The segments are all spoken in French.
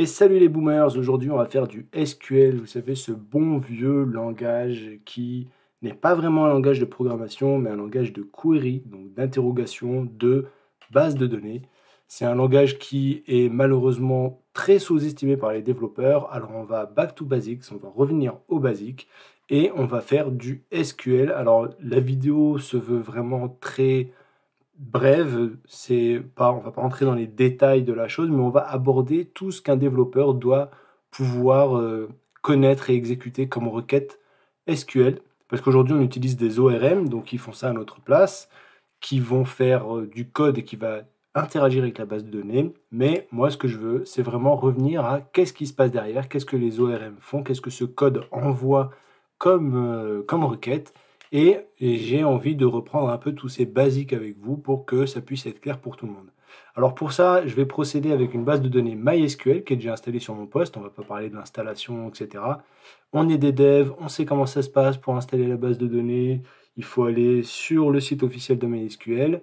Et salut les boomers, aujourd'hui on va faire du SQL, vous savez ce bon vieux langage qui n'est pas vraiment un langage de programmation mais un langage de query, donc d'interrogation de base de données. C'est un langage qui est malheureusement très sous-estimé par les développeurs, alors on va back to basics, on va revenir aux basiques et on va faire du SQL. Alors la vidéo se veut vraiment très brève, on va pas rentrer dans les détails de la chose, mais on va aborder tout ce qu'un développeur doit pouvoir connaître et exécuter comme requête SQL. Parce qu'aujourd'hui, on utilise des ORM, donc ils font ça à notre place, qui vont faire du code et qui va interagir avec la base de données. Mais moi, ce que je veux, c'est vraiment revenir à qu'est-ce qui se passe derrière, qu'est-ce que les ORM font, qu'est-ce que ce code envoie comme requête. Et j'ai envie de reprendre un peu tous ces basiques avec vous pour que ça puisse être clair pour tout le monde. Alors pour ça, je vais procéder avec une base de données MySQL qui est déjà installée sur mon poste. On ne va pas parler de l'installation, etc. On est des devs, on sait comment ça se passe pour installer la base de données. Il faut aller sur le site officiel de MySQL.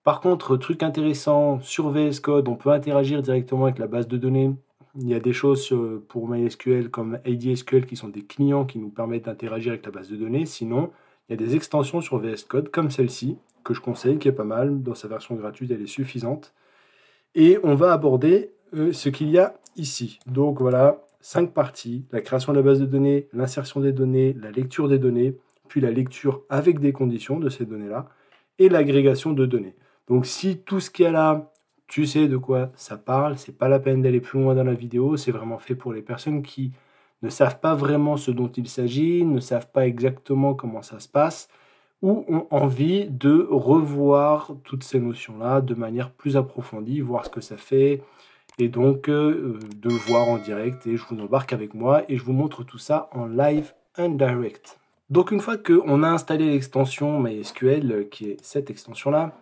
Par contre, truc intéressant, sur VS Code, on peut interagir directement avec la base de données. Il y a des choses pour MySQL comme ADSQL qui sont des clients qui nous permettent d'interagir avec la base de données. Sinon, il y a des extensions sur VS Code comme celle-ci, que je conseille, qui est pas mal. Dans sa version gratuite, elle est suffisante. Et on va aborder ce qu'il y a ici. Donc voilà, 5 parties. La création de la base de données, l'insertion des données, la lecture des données, puis la lecture avec des conditions de ces données-là, et l'agrégation de données. Donc si tout ce qu'il y a là, tu sais de quoi ça parle, c'est pas la peine d'aller plus loin dans la vidéo, c'est vraiment fait pour les personnes qui ne savent pas vraiment ce dont il s'agit, ne savent pas exactement comment ça se passe, ou ont envie de revoir toutes ces notions-là de manière plus approfondie, voir ce que ça fait, et donc de le voir en direct. Et je vous embarque avec moi et je vous montre tout ça en live and direct. Donc une fois qu'on a installé l'extension MySQL, qui est cette extension-là,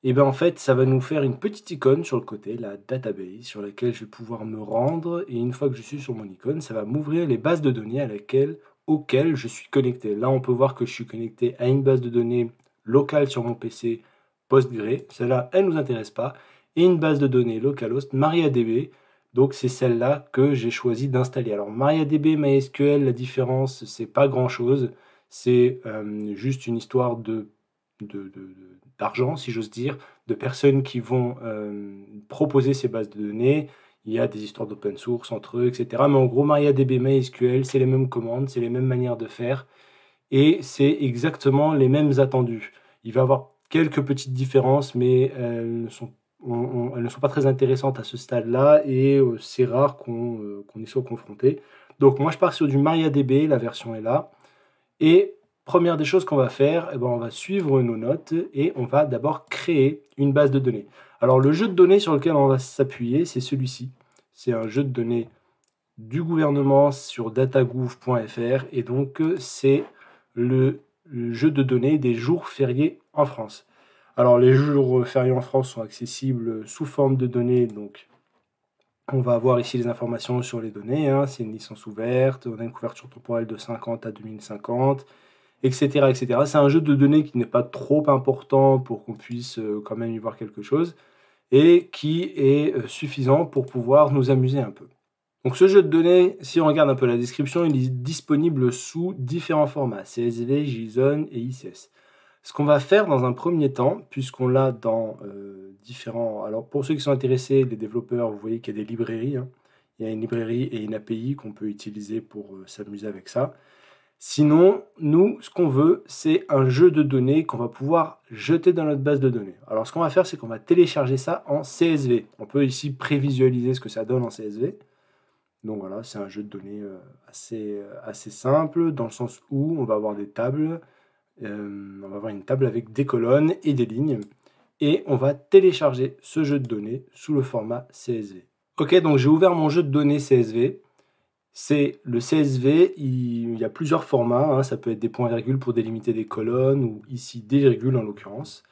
et bien en fait, ça va nous faire une petite icône sur le côté, la database, sur laquelle je vais pouvoir me rendre. Et une fois que je suis sur mon icône, ça va m'ouvrir les bases de données auxquelles je suis connecté. Là, on peut voir que je suis connecté à une base de données locale sur mon PC, Postgre. Celle-là, elle ne nous intéresse pas. Et une base de données localhost, MariaDB. Donc c'est celle-là que j'ai choisi d'installer. Alors MariaDB, MySQL, la différence, c'est pas grand-chose. C'est juste une histoire d'argent, si j'ose dire, de personnes qui vont proposer ces bases de données. Il y a des histoires d'open source entre eux, etc. Mais en gros, MariaDB, MySQL, c'est les mêmes commandes, c'est les mêmes manières de faire, et c'est exactement les mêmes attendus. Il va y avoir quelques petites différences, mais elles ne sont pas très intéressantes à ce stade-là, et c'est rare qu'on y soit confronté. Donc moi, je pars sur du MariaDB, la version est là, et première des choses qu'on va faire, on va suivre nos notes et on va d'abord créer une base de données. Alors le jeu de données sur lequel on va s'appuyer, c'est celui-ci. C'est un jeu de données du gouvernement sur datagouv.fr et donc c'est le jeu de données des jours fériés en France. Alors les jours fériés en France sont accessibles sous forme de données, donc on va avoir ici les informations sur les données, hein. C'est une licence ouverte, on a une couverture temporelle de 50 à 2050, etc., etc. C'est un jeu de données qui n'est pas trop important pour qu'on puisse quand même y voir quelque chose, et qui est suffisant pour pouvoir nous amuser un peu. Donc ce jeu de données, si on regarde un peu la description, il est disponible sous différents formats, CSV, JSON et ICS. Ce qu'on va faire dans un premier temps, puisqu'on l'a dans différents... Alors pour ceux qui sont intéressés, les développeurs, vous voyez qu'il y a des librairies, hein. Il y a une librairie et une API qu'on peut utiliser pour s'amuser avec ça. Sinon, nous, ce qu'on veut, c'est un jeu de données qu'on va pouvoir jeter dans notre base de données. Alors ce qu'on va faire, c'est qu'on va télécharger ça en CSV. On peut ici prévisualiser ce que ça donne en CSV. Donc voilà, c'est un jeu de données assez simple, dans le sens où on va avoir des tables. On va avoir une table avec des colonnes et des lignes, et on va télécharger ce jeu de données sous le format CSV. Ok, donc j'ai ouvert mon jeu de données CSV. C'est le CSV, il y a plusieurs formats, hein. Ça peut être des points-virgules pour délimiter des colonnes, ou ici des virgules en l'occurrence.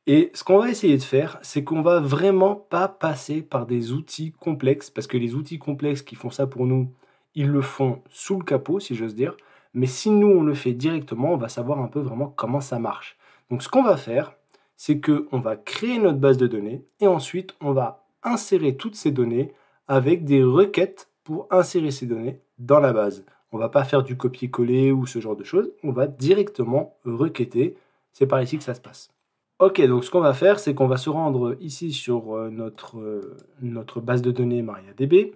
Et ce qu'on va essayer de faire, c'est qu'on va vraiment pas passer par des outils complexes, parce que les outils complexes qui font ça pour nous, ils le font sous le capot, si j'ose dire. Mais si nous, on le fait directement, on va savoir un peu vraiment comment ça marche. Donc ce qu'on va faire, c'est qu'on va créer notre base de données, et ensuite, on va insérer toutes ces données avec des requêtes pour insérer ces données dans la base. On ne va pas faire du copier-coller ou ce genre de choses, on va directement requêter. C'est par ici que ça se passe. Ok, donc ce qu'on va faire, c'est qu'on va se rendre ici sur notre base de données MariaDB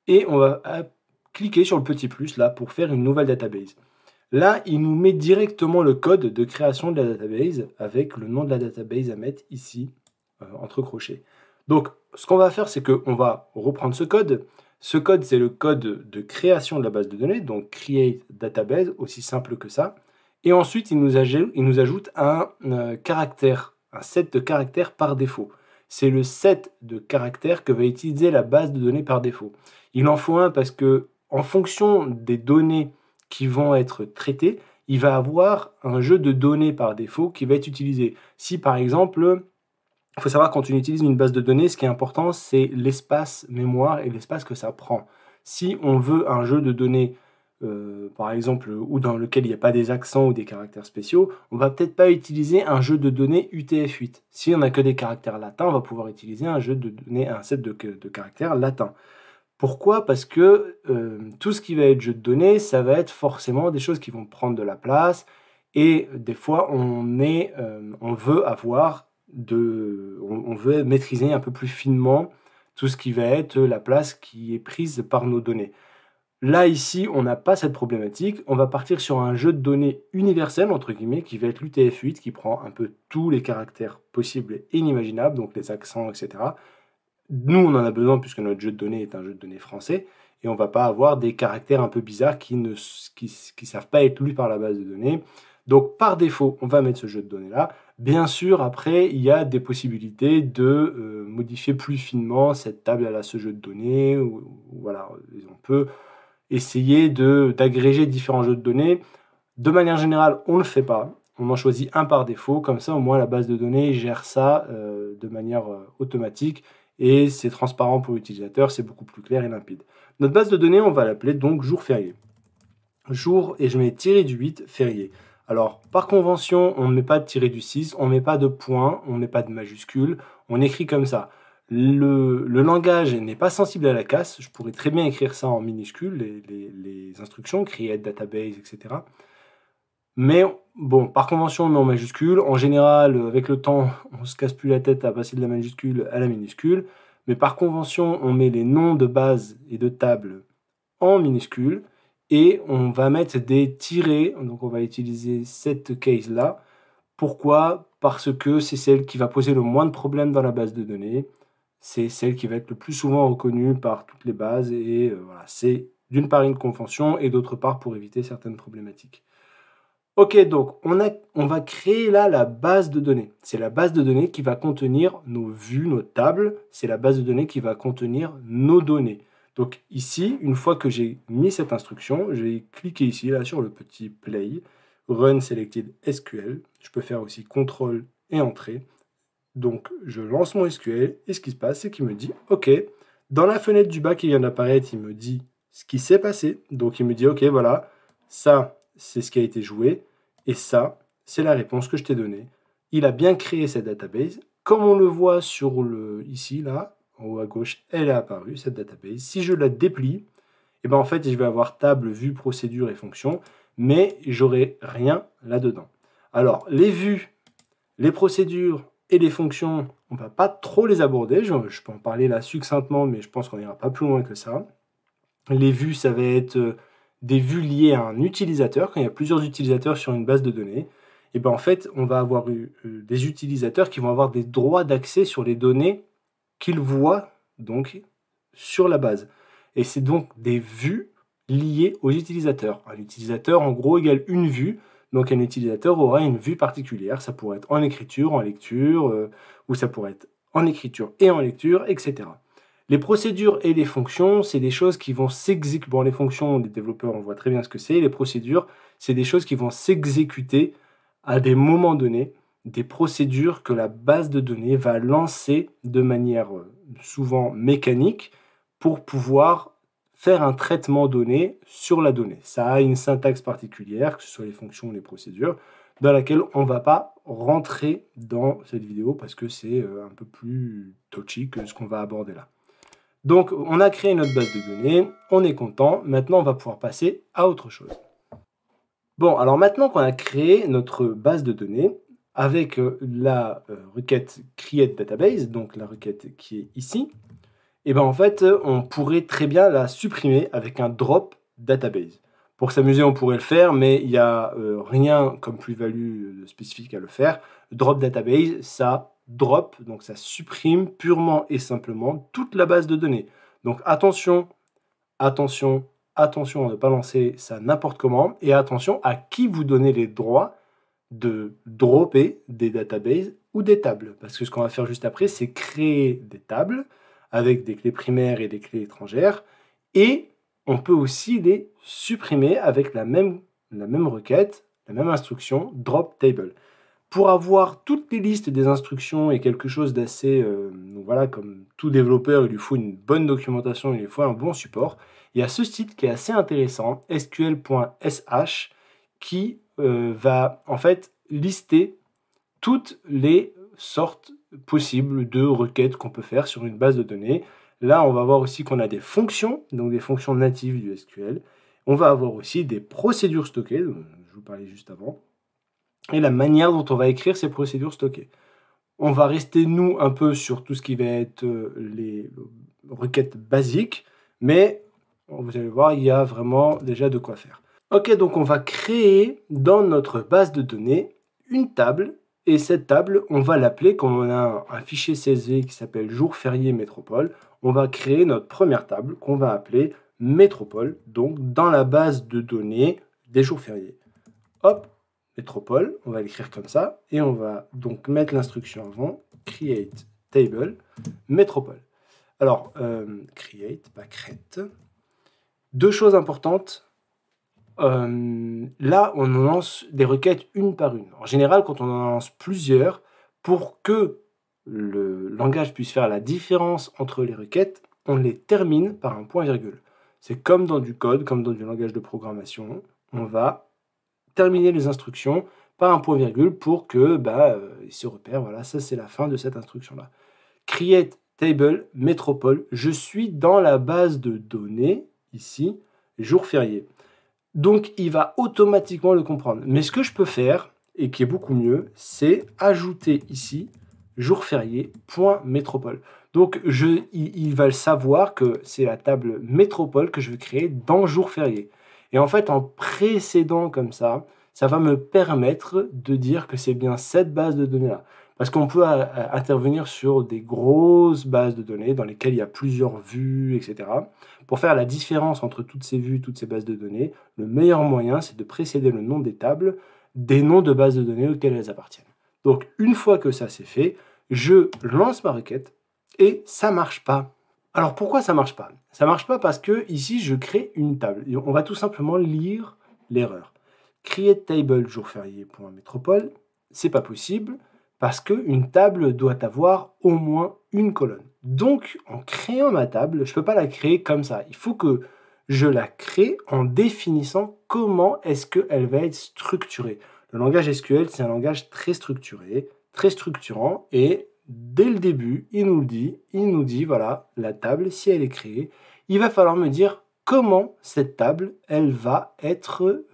et on va cliquer sur le petit plus là pour faire une nouvelle database. Là, il nous met directement le code de création de la database avec le nom de la database à mettre ici, entre crochets. Donc, ce qu'on va faire, c'est qu'on va reprendre ce code. Ce code, c'est le code de création de la base de données, donc create database, aussi simple que ça. Et ensuite, il nous ajoute un caractère, un set de caractères par défaut. C'est le set de caractères que va utiliser la base de données par défaut. Il en faut un parce que, en fonction des données qui vont être traitées, il va avoir un jeu de données par défaut qui va être utilisé. Si par exemple, il faut savoir quand on utilise une base de données, ce qui est important, c'est l'espace mémoire et l'espace que ça prend. Si on veut un jeu de données, par exemple, ou dans lequel il n'y a pas des accents ou des caractères spéciaux, on va peut-être pas utiliser un jeu de données UTF-8. Si on n'a que des caractères latins, on va pouvoir utiliser un jeu de données, un set de caractères latins. Pourquoi? Parce que tout ce qui va être jeu de données, ça va être forcément des choses qui vont prendre de la place. Et des fois, on veut on veut maîtriser un peu plus finement tout ce qui va être la place qui est prise par nos données. Là, ici, on n'a pas cette problématique. On va partir sur un jeu de données universel, entre guillemets, qui va être l'UTF-8, qui prend un peu tous les caractères possibles et inimaginables, donc les accents, etc. Nous, on en a besoin puisque notre jeu de données est un jeu de données français, et on ne va pas avoir des caractères un peu bizarres qui ne savent pas être lus par la base de données. Donc, par défaut, on va mettre ce jeu de données-là. Bien sûr, après, il y a des possibilités de modifier plus finement cette table à ce jeu de données. Voilà, on peut essayer d'agréger différents jeux de données. De manière générale, on ne le fait pas. On en choisit un par défaut. Comme ça, au moins, la base de données gère ça de manière automatique. Et c'est transparent pour l'utilisateur, c'est beaucoup plus clair et limpide. Notre base de données, on va l'appeler donc jour férié. Jour, et je mets tiré du 8, férié. Alors, par convention, on ne met pas de tiré du 6, on ne met pas de point, on ne met pas de majuscule, on écrit comme ça. Le langage n'est pas sensible à la casse, je pourrais très bien écrire ça en minuscules, les instructions, create database, etc. Mais bon, par convention, on met en majuscule. En général, avec le temps, on ne se casse plus la tête à passer de la majuscule à la minuscule. Mais par convention, on met les noms de base et de table en minuscule. Et on va mettre des tirets. Donc, on va utiliser cette case-là. Pourquoi? Parce que c'est celle qui va poser le moins de problèmes dans la base de données. C'est celle qui va être le plus souvent reconnue par toutes les bases. Et voilà, c'est d'une part une convention et d'autre part pour éviter certaines problématiques. Ok, donc on va créer là la base de données. C'est la base de données qui va contenir nos vues, nos tables. C'est la base de données qui va contenir nos données. Donc ici, une fois que j'ai mis cette instruction, je vais cliquer ici là sur le petit play, run selected SQL. Je peux faire aussi contrôle et entrée. Donc je lance mon SQL et ce qui se passe, c'est qu'il me dit ok, dans la fenêtre du bas qui vient d'apparaître, il me dit ce qui s'est passé. Donc il me dit ok, voilà, ça c'est ce qui a été joué, et ça, c'est la réponse que je t'ai donnée. Il a bien créé cette database. Comme on le voit ici, là, en haut à gauche, elle est apparue, cette database. Si je la déplie, et ben en fait, je vais avoir table, vue, procédure et fonction, mais j'aurai rien là-dedans. Alors, les vues, les procédures et les fonctions, on ne va pas trop les aborder. Je peux en parler là succinctement, mais je pense qu'on n'ira pas plus loin que ça. Les vues, ça va être des vues liées à un utilisateur. Quand il y a plusieurs utilisateurs sur une base de données, et ben en fait, on va avoir des utilisateurs qui vont avoir des droits d'accès sur les données qu'ils voient donc sur la base. Et c'est donc des vues liées aux utilisateurs. Un utilisateur, en gros, égale une vue. Donc un utilisateur aura une vue particulière. Ça pourrait être en écriture, en lecture, ou ça pourrait être en écriture et en lecture, etc. Les procédures et les fonctions, c'est des choses qui vont s'exécuter. Bon, les fonctions, les développeurs, on voit très bien ce que c'est. Les procédures, c'est des choses qui vont s'exécuter à des moments donnés, des procédures que la base de données va lancer de manière souvent mécanique pour pouvoir faire un traitement donné sur la donnée. Ça a une syntaxe particulière, que ce soit les fonctions ou les procédures, dans laquelle on ne va pas rentrer dans cette vidéo parce que c'est un peu plus touchy que ce qu'on va aborder là. Donc, on a créé notre base de données, on est content. Maintenant, on va pouvoir passer à autre chose. Bon, alors maintenant qu'on a créé notre base de données avec la requête create database, donc la requête qui est ici, et ben en fait, on pourrait très bien la supprimer avec un drop database. Pour s'amuser, on pourrait le faire, mais il n'y a rien comme plus-value spécifique à le faire. Drop database, ça drop, donc ça supprime purement et simplement toute la base de données. Donc attention, attention, attention à ne pas lancer ça n'importe comment, et attention à qui vous donnez les droits de dropper des databases ou des tables. Parce que ce qu'on va faire juste après, c'est créer des tables avec des clés primaires et des clés étrangères, et on peut aussi les supprimer avec la même requête, la même instruction, drop table. Pour avoir toutes les listes des instructions et quelque chose d'assez... donc voilà, comme tout développeur, il lui faut une bonne documentation, il lui faut un bon support. Il y a ce site qui est assez intéressant, sql.sh, qui va en fait lister toutes les sortes possibles de requêtes qu'on peut faire sur une base de données. Là, on va voir aussi qu'on a des fonctions, donc des fonctions natives du SQL. On va avoir aussi des procédures stockées, dont je vous parlais juste avant, et la manière dont on va écrire ces procédures stockées. On va rester, nous, un peu sur tout ce qui va être les requêtes basiques, mais vous allez voir, il y a vraiment déjà de quoi faire. Ok, donc on va créer dans notre base de données une table, et cette table, on va l'appeler, comme on a un fichier CSV qui s'appelle jour férié métropole, on va créer notre première table qu'on va appeler métropole, donc dans la base de données des jours fériés. Hop, métropole, on va l'écrire comme ça, et on va donc mettre l'instruction avant, create table métropole. Alors, create, pas crête. Deux choses importantes. Là, on lance des requêtes une par une. En général, quand on en lance plusieurs, pour que le langage puisse faire la différence entre les requêtes, on les termine par un point-virgule. C'est comme dans du code, comme dans du langage de programmation. On va terminer les instructions par un point-virgule pour que il se repère. Voilà, ça c'est la fin de cette instruction-là. Create table métropole. Je suis dans la base de données, ici, jour férié. Donc, il va automatiquement le comprendre. Mais ce que je peux faire, et qui est beaucoup mieux, c'est ajouter ici jour férié, point métropole. Donc, il va le savoir que c'est la table métropole que je vais créer dans jour férié. Et en fait, en précédant comme ça va me permettre de dire que c'est bien cette base de données-là. Parce qu'on peut intervenir sur des grosses bases de données dans lesquelles il y a plusieurs vues, etc. Pour faire la différence entre toutes ces vues, toutes ces bases de données, le meilleur moyen, c'est de précéder le nom des tables des noms de bases de données auxquelles elles appartiennent. Donc, une fois que ça c'est fait, je lance ma requête et ça ne marche pas. Alors, pourquoi ça ne marche pas? Ça ne marche pas parce que ici, je crée une table. Et on va tout simplement lire l'erreur. Create table jour férié.métropole, c'est pas possible parce qu'une table doit avoir au moins une colonne. Donc, en créant ma table, je ne peux pas la créer comme ça. Il faut que je la crée en définissant comment est-ce qu'elle va être structurée. Le langage SQL, c'est un langage très structuré, très structurant, et dès le début, il nous dit, voilà, la table, si elle est créée, il va falloir me dire comment cette table, elle va être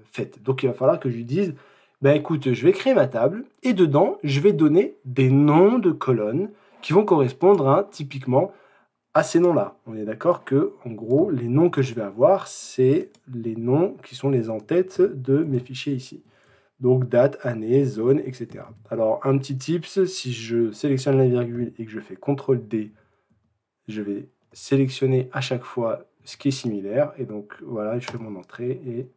faite. Donc, il va falloir que je lui dise, écoute, je vais créer ma table, et dedans, je vais donner des noms de colonnes qui vont correspondre typiquement à ces noms-là. On est d'accord que, en gros, les noms que je vais avoir, c'est les noms qui sont les en-têtes de mes fichiers ici. Donc, date, année, zone, etc. Alors, un petit tips, si je sélectionne la virgule et que je fais CTRL-D, je vais sélectionner à chaque fois ce qui est similaire. Et donc, voilà, je fais mon entrée et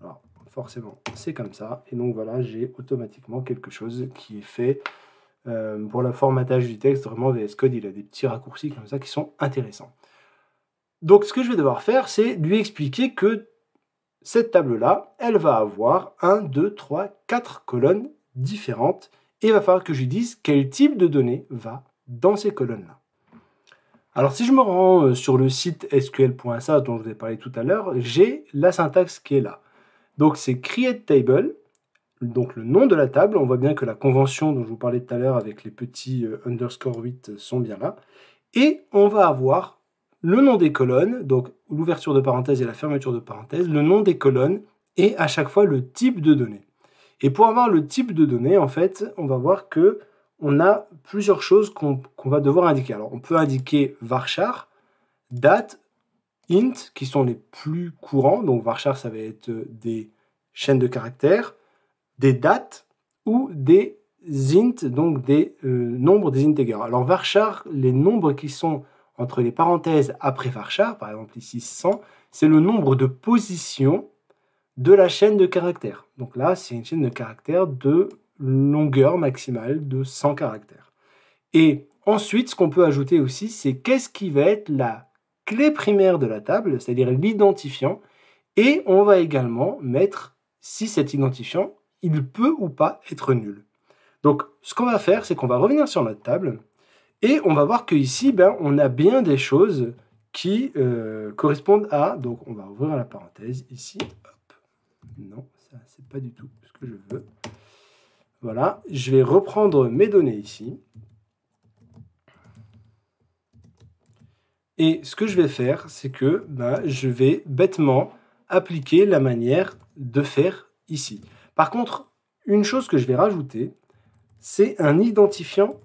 alors, forcément, c'est comme ça. Et donc, voilà, j'ai automatiquement quelque chose qui est fait. Pour le formatage du texte, vraiment, VS Code, il a des petits raccourcis comme ça qui sont intéressants. Donc, ce que je vais devoir faire, c'est lui expliquer que cette table-là, elle va avoir 1, 2, 3, 4 colonnes différentes. Et il va falloir que je lui dise quel type de données va dans ces colonnes-là. Alors, si je me rends sur le site sql.sa dont je vous ai parlé tout à l'heure, j'ai la syntaxe qui est là. Donc, c'est create table. Donc le nom de la table, on voit bien que la convention dont je vous parlais tout à l'heure avec les petits underscore 8 sont bien là. Et on va avoir le nom des colonnes, donc l'ouverture de parenthèse et la fermeture de parenthèse, le nom des colonnes et à chaque fois le type de données. Et pour avoir le type de données, en fait, on va voir que on a plusieurs choses qu'on va devoir indiquer. Alors, on peut indiquer varchar, date, int, qui sont les plus courants. Donc, varchar, ça va être des chaînes de caractères, des dates ou des int, donc des nombres des integers. Alors, varchar, les nombres qui sont entre les parenthèses après varchar, par exemple ici 100, c'est le nombre de positions de la chaîne de caractères. Donc là, c'est une chaîne de caractères de longueur maximale de 100 caractères. Et ensuite, ce qu'on peut ajouter aussi, c'est qu'est-ce qui va être la clé primaire de la table, c'est-à-dire l'identifiant. Et on va également mettre si cet identifiant, il peut ou pas être nul. Donc, ce qu'on va faire, c'est qu'on va revenir sur notre table et on va voir qu'ici, on a bien des choses qui correspondent à... Donc, on va ouvrir la parenthèse ici. Non, ça c'est pas du tout ce que je veux. Voilà, je vais reprendre mes données ici. Et ce que je vais faire, c'est que je vais bêtement appliquer la manière de faire ici. Par contre, une chose que je vais rajouter, c'est un identifiant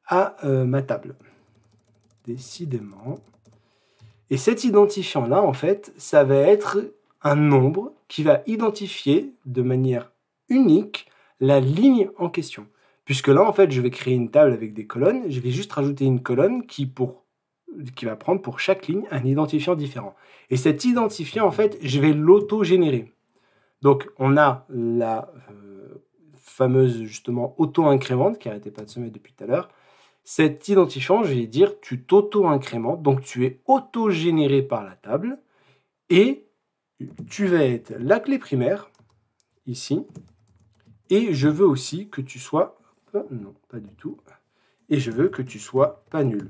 à ma table. Décidément. Et cet identifiant-là, en fait, ça va être un nombre qui va identifier de manière unique la ligne en question. Puisque là, en fait, je vais créer une table avec des colonnes, je vais juste rajouter une colonne qui va prendre pour chaque ligne un identifiant différent. Et cet identifiant, en fait, je vais l'auto-générer. Donc, on a la fameuse, justement, auto-incrémente qui n'arrêtait pas de se mettre depuis tout à l'heure. Cet identifiant, je vais dire, tu t'auto-incrémentes, donc tu es auto-généré par la table, et tu vas être la clé primaire, ici, et je veux aussi que tu sois, non, pas du tout, et je veux que tu sois pas nul.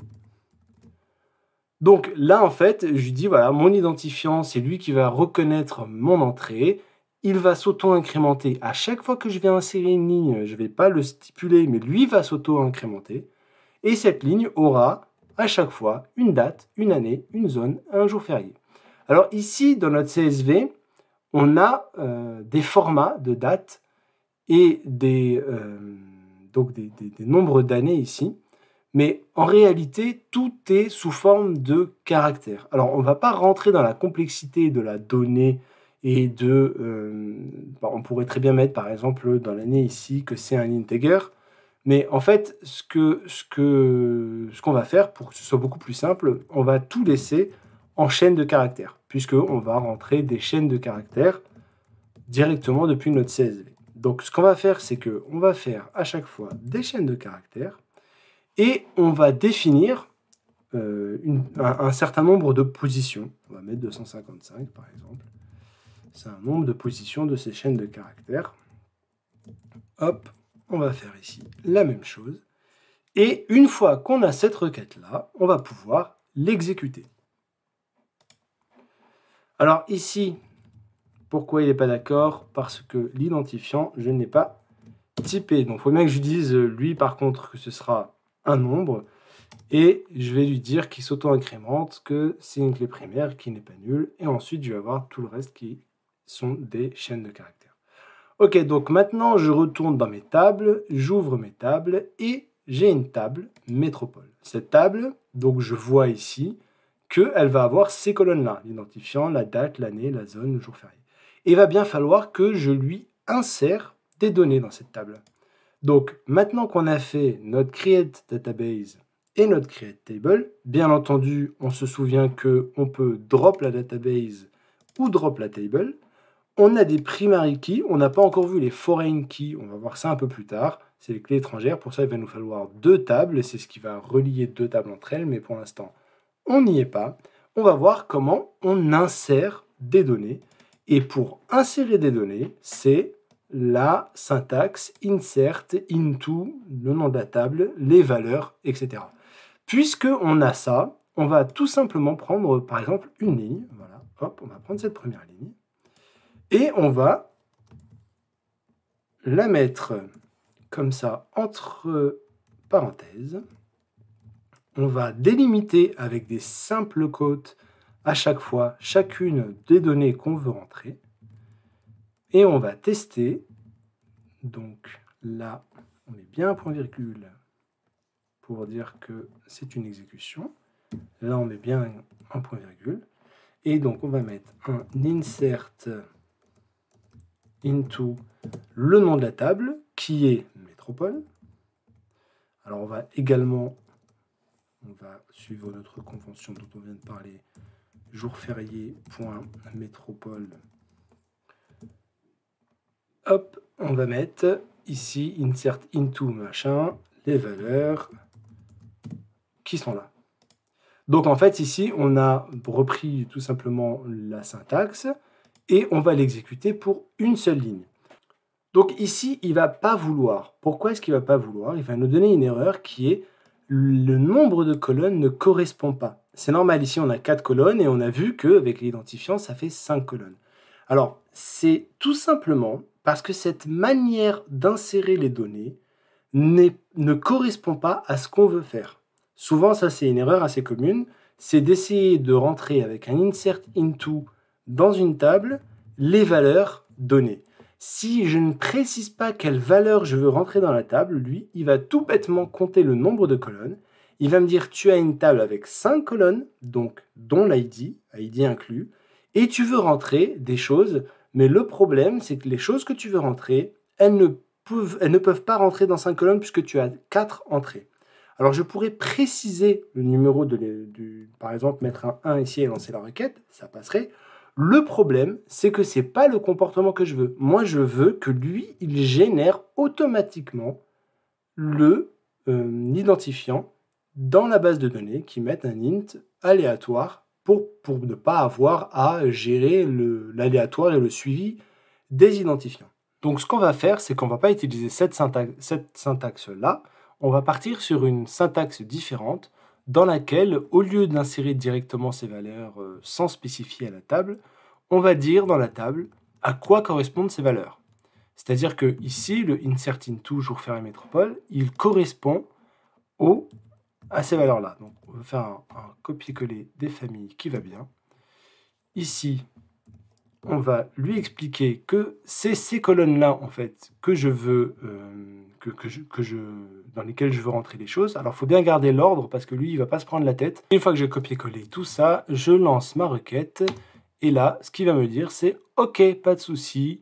Donc là, en fait, je dis, voilà, mon identifiant, c'est lui qui va reconnaître mon entrée, il va s'auto-incrémenter. À chaque fois que je vais insérer une ligne, je ne vais pas le stipuler, mais lui va s'auto-incrémenter. Et cette ligne aura à chaque fois une date, une année, une zone, un jour férié. Alors ici, dans notre CSV, on a des formats de dates et donc des nombres d'années ici. Mais en réalité, tout est sous forme de caractères. Alors, on ne va pas rentrer dans la complexité de la donnée et on pourrait très bien mettre, par exemple, dans l'année ici, que c'est un integer. Mais en fait, ce qu'on va faire, pour que ce soit beaucoup plus simple, on va tout laisser en chaîne de caractères, puisqu'on va rentrer des chaînes de caractères directement depuis notre CSV. Donc, ce qu'on va faire, c'est qu'on va faire à chaque fois des chaînes de caractères, et on va définir un certain nombre de positions. On va mettre 255 par exemple. C'est un nombre de positions de ces chaînes de caractères. Hop, on va faire ici la même chose. Et une fois qu'on a cette requête-là, on va pouvoir l'exécuter. Alors ici, pourquoi il n'est pas d'accord? Parce que l'identifiant, je ne l'ai pas typé. Donc il faut bien que je dise, lui par contre, que ce sera un nombre, et je vais lui dire qu'il s'auto-incrémente, que c'est une clé primaire qui n'est pas nulle, et ensuite je vais avoir tout le reste qui sont des chaînes de caractères. Ok, donc maintenant je retourne dans mes tables, j'ouvre mes tables, et j'ai une table métropole. Cette table, donc je vois ici qu'elle va avoir ces colonnes-là, l'identifiant, la date, l'année, la zone, le jour férié. Et il va bien falloir que je lui insère des données dans cette table. Donc, maintenant qu'on a fait notre create database et notre create table, bien entendu, on se souvient qu'on peut drop la database ou drop la table. On a des primary keys, on n'a pas encore vu les foreign keys, on va voir ça un peu plus tard. C'est les clés étrangères, pour ça il va nous falloir deux tables, c'est ce qui va relier deux tables entre elles, mais pour l'instant, on n'y est pas. On va voir comment on insère des données. Et pour insérer des données, c'est la syntaxe insert into, le nom de la table, les valeurs, etc. Puisqu'on a ça, on va tout simplement prendre, par exemple, une ligne. Voilà, hop, on va prendre cette première ligne. Et on va la mettre comme ça entre parenthèses. on va délimiter avec des simples quotes à chaque fois chacune des données qu'on veut rentrer. Et on va tester. Donc là, on met bien un point virgule pour dire que c'est une exécution. Là, on met bien un point virgule. Et donc, on va mettre un insert into le nom de la table, qui est métropole. Alors, on va également, on va suivre notre convention dont on vient de parler, jour férié, point, métropole. Hop, on va mettre ici, insert into machin, les valeurs qui sont là. Donc en fait, ici, on a repris tout simplement la syntaxe et on va l'exécuter pour une seule ligne. Donc ici, il ne va pas vouloir. Pourquoi est-ce qu'il ne va pas vouloir? Il va nous donner une erreur qui est le nombre de colonnes ne correspond pas. C'est normal, ici, on a 4 colonnes et on a vu qu'avec l'identifiant, ça fait 5 colonnes. Alors, c'est tout simplement parce que cette manière d'insérer les données ne correspond pas à ce qu'on veut faire. Souvent, ça c'est une erreur assez commune, c'est d'essayer de rentrer avec un insert into dans une table les valeurs données. Si je ne précise pas quelle valeur je veux rentrer dans la table, lui, il va tout bêtement compter le nombre de colonnes. Il va me dire, tu as une table avec 5 colonnes, donc dont l'ID, ID inclus, et tu veux rentrer des choses, mais le problème, c'est que les choses que tu veux rentrer, elles ne peuvent pas rentrer dans 5 colonnes puisque tu as 4 entrées. Alors, je pourrais préciser le numéro par exemple, mettre un 1 ici et lancer la requête, ça passerait. Le problème, c'est que ce n'est pas le comportement que je veux. Moi, je veux que lui, il génère automatiquement l'identifiant dans la base de données qui mette un int aléatoire pour ne pas avoir à gérer l'aléatoire et le suivi des identifiants. Donc, ce qu'on va faire, c'est qu'on ne va pas utiliser cette syntaxe-là. On va partir sur une syntaxe différente dans laquelle, au lieu d'insérer directement ces valeurs sans spécifier à la table, on va dire dans la table à quoi correspondent ces valeurs. C'est-à-dire que ici, le insert into jour férié métropole, il correspond à ces valeurs-là. Donc, on va faire un copier-coller des familles qui va bien. Ici, on va lui expliquer que c'est ces colonnes-là, en fait, que je veux, dans lesquelles je veux rentrer les choses. Alors, il faut bien garder l'ordre parce que lui, il ne va pas se prendre la tête. Une fois que j'ai copié-collé tout ça, je lance ma requête. Et là, ce qu'il va me dire, c'est « Ok, pas de souci,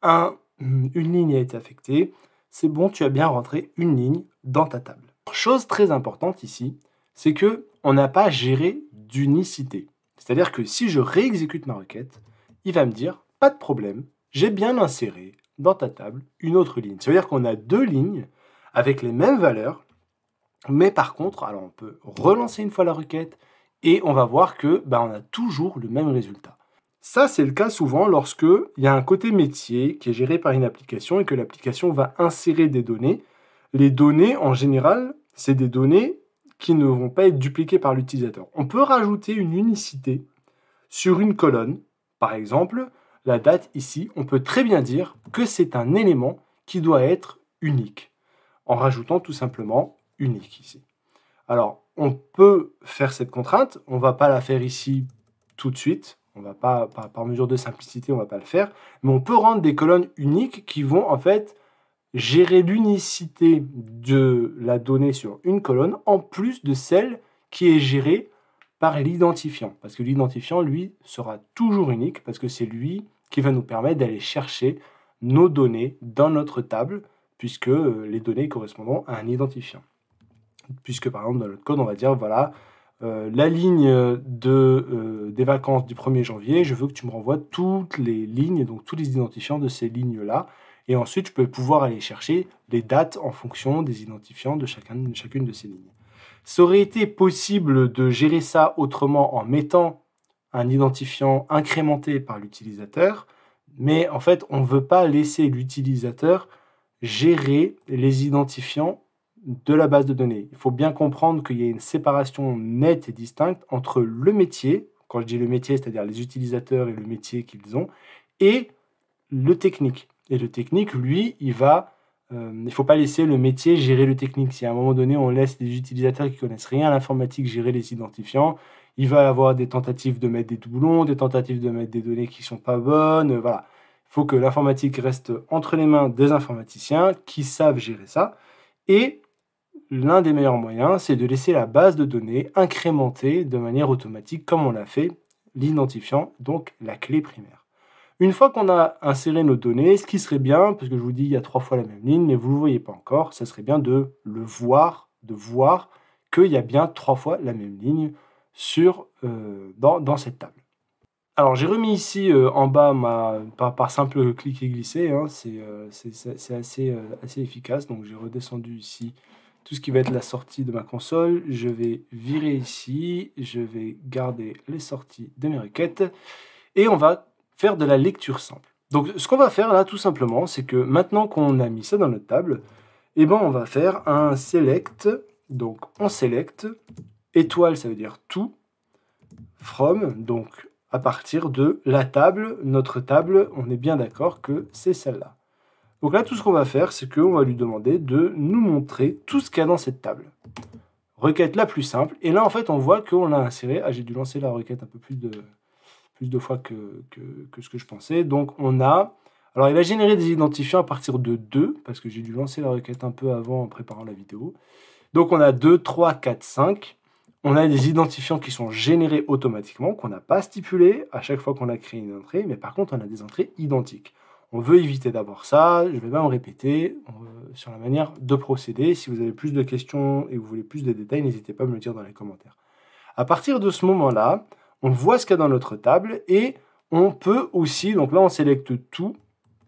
une ligne a été affectée. C'est bon, tu as bien rentré une ligne dans ta table. » Chose très importante ici, c'est qu'on n'a pas géré d'unicité. C'est-à-dire que si je réexécute ma requête, il va me dire « Pas de problème, j'ai bien inséré dans ta table une autre ligne. » Ça veut dire qu'on a 2 lignes avec les mêmes valeurs, mais par contre, alors on peut relancer une fois la requête et on va voir que on a toujours le même résultat. Ça, c'est le cas souvent lorsque il y a un côté métier qui est géré par une application et que l'application va insérer des données. Les données, en général, c'est des données qui ne vont pas être dupliquées par l'utilisateur. On peut rajouter une unicité sur une colonne. Par exemple, la date ici, on peut très bien dire que c'est un élément qui doit être unique, en rajoutant tout simplement unique ici. Alors, on peut faire cette contrainte, on ne va pas la faire ici tout de suite, on va pas, par mesure de simplicité, on ne va pas le faire, mais on peut rendre des colonnes uniques qui vont en fait gérer l'unicité de la donnée sur une colonne en plus de celle qui est gérée par l'identifiant. Parce que l'identifiant, lui, sera toujours unique parce que c'est lui qui va nous permettre d'aller chercher nos données dans notre table puisque les données correspondront à un identifiant. Puisque par exemple dans notre code, on va dire voilà, la ligne des vacances du 1er janvier, je veux que tu me renvoies toutes les lignes, donc tous les identifiants de ces lignes-là. Et ensuite, je peux pouvoir aller chercher les dates en fonction des identifiants de chacune de ces lignes. Ça aurait été possible de gérer ça autrement en mettant un identifiant incrémenté par l'utilisateur, mais en fait, on ne veut pas laisser l'utilisateur gérer les identifiants de la base de données. Il faut bien comprendre qu'il y a une séparation nette et distincte entre le métier, quand je dis le métier, c'est-à-dire les utilisateurs et le métier qu'ils ont, et le technique. Et le technique, lui, il va il ne faut pas laisser le métier gérer le technique. Si à un moment donné, on laisse des utilisateurs qui connaissent rien à l'informatique gérer les identifiants, il va y avoir des tentatives de mettre des doublons, des tentatives de mettre des données qui ne sont pas bonnes. Voilà. Il faut que l'informatique reste entre les mains des informaticiens qui savent gérer ça. Et l'un des meilleurs moyens, c'est de laisser la base de données incrémentée de manière automatique, comme on l'a fait, l'identifiant, donc la clé primaire. Une fois qu'on a inséré nos données, ce qui serait bien, parce que je vous dis il y a 3 fois la même ligne, mais vous ne le voyez pas encore, ça serait bien de le voir, de voir qu'il y a bien 3 fois la même ligne dans cette table. Alors j'ai remis ici en bas par simple clic et glisser, hein, c'est assez efficace, donc j'ai redescendu ici tout ce qui va être la sortie de ma console, je vais virer ici, je vais garder les sorties de mes requêtes, et on va faire de la lecture simple. Donc ce qu'on va faire là tout simplement, c'est que maintenant qu'on a mis ça dans notre table, eh ben, on va faire un select, donc on select, étoile ça veut dire tout, from, donc à partir de la table, notre table, on est bien d'accord que c'est celle-là. Donc là, tout ce qu'on va faire, c'est qu'on va lui demander de nous montrer tout ce qu'il y a dans cette table. Requête la plus simple. Et là, en fait, on voit qu'on a inséré... Ah, j'ai dû lancer la requête un peu plus de fois que ce que je pensais. Donc, on a... Alors, il a généré des identifiants à partir de 2, parce que j'ai dû lancer la requête un peu avant en préparant la vidéo. Donc, on a 2, 3, 4, 5. On a des identifiants qui sont générés automatiquement, qu'on n'a pas stipulés à chaque fois qu'on a créé une entrée, mais par contre, on a des entrées identiques. On veut éviter d'avoir ça, je vais même répéter sur la manière de procéder. Si vous avez plus de questions et vous voulez plus de détails, n'hésitez pas à me le dire dans les commentaires. À partir de ce moment-là, on voit ce qu'il y a dans notre table et on peut aussi, donc là on sélecte tout,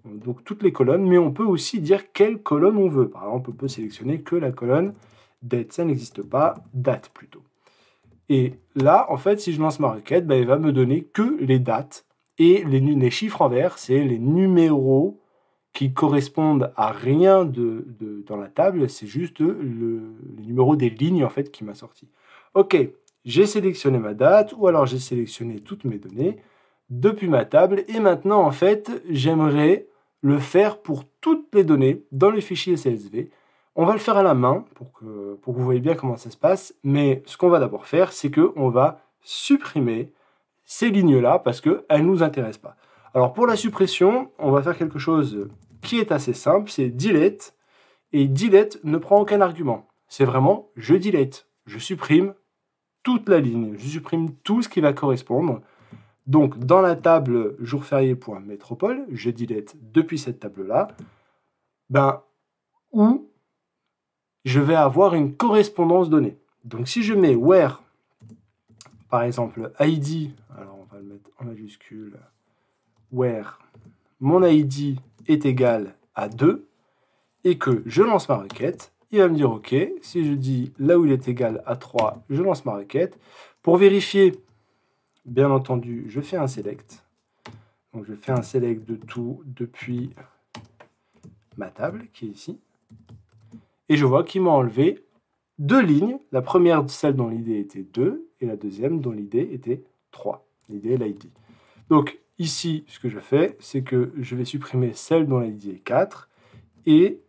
donc toutes les colonnes, mais on peut aussi dire quelle colonne on veut. Par exemple, on peut sélectionner que la colonne date, ça n'existe pas, date plutôt. Et là, en fait, si je lance ma requête, il va me donner que les dates. Et les chiffres en vert, c'est les numéros qui correspondent à rien dans la table, c'est juste les numéros des lignes en fait qui m'a sorti. Ok, j'ai sélectionné ma date, ou alors j'ai sélectionné toutes mes données depuis ma table, et maintenant en fait, j'aimerais le faire pour toutes les données dans le fichier CSV. On va le faire à la main pour que vous voyez bien comment ça se passe, mais ce qu'on va d'abord faire, c'est qu'on va supprimer ces lignes-là parce qu'elles ne nous intéressent pas. Alors pour la suppression, on va faire quelque chose qui est assez simple, c'est delete, et delete ne prend aucun argument. C'est vraiment je delete, je supprime toute la ligne, je supprime tout ce qui va correspondre. Donc dans la table jourférié.métropole, je delete depuis cette table-là, où je vais avoir une correspondance donnée. Donc si je mets where, par exemple, ID, alors on va le mettre en majuscule, where mon ID est égal à 2, et que je lance ma requête, il va me dire OK. Si je dis là où il est égal à 3, je lance ma requête. Pour vérifier, bien entendu, je fais un select. Donc je fais un select de tout depuis ma table, qui est ici. Et je vois qu'il m'a enlevé 2 lignes. La première, celle dont l'id était 2, et la deuxième dont l'id était 3. L'id et l'id. Donc ici, ce que je fais, c'est que je vais supprimer celle dont l'id est 4, et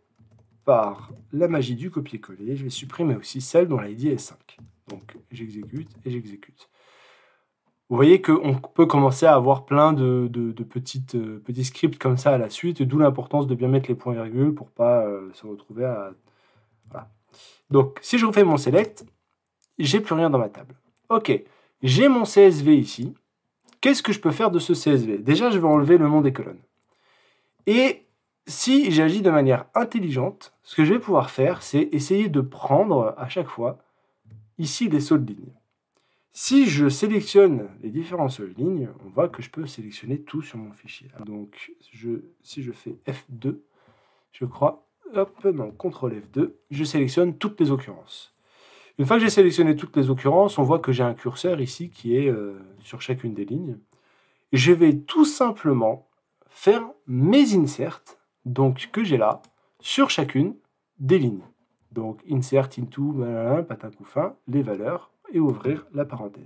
par la magie du copier-coller, je vais supprimer aussi celle dont l'id est 5. Donc j'exécute et j'exécute. Vous voyez qu'on peut commencer à avoir plein de petits scripts comme ça à la suite, d'où l'importance de bien mettre les points-virgules pour ne pas se retrouver à... Voilà. Donc, si je refais mon select, j'ai plus rien dans ma table. Ok, j'ai mon CSV ici. Qu'est-ce que je peux faire de ce CSV? Déjà, je vais enlever le nom des colonnes. Et si j'agis de manière intelligente, ce que je vais pouvoir faire, c'est essayer de prendre à chaque fois ici les sauts de ligne. Si je sélectionne les différents sauts de ligne, on voit que je peux sélectionner tout sur mon fichier. Donc, si je fais F2, je crois, hop, non, CTRL F2, je sélectionne toutes les occurrences. Une fois que j'ai sélectionné toutes les occurrences, on voit que j'ai un curseur ici qui est sur chacune des lignes. Je vais tout simplement faire mes inserts, donc que j'ai là, sur chacune des lignes. Donc insert into, patin couffin, les valeurs, et ouvrir la parenthèse.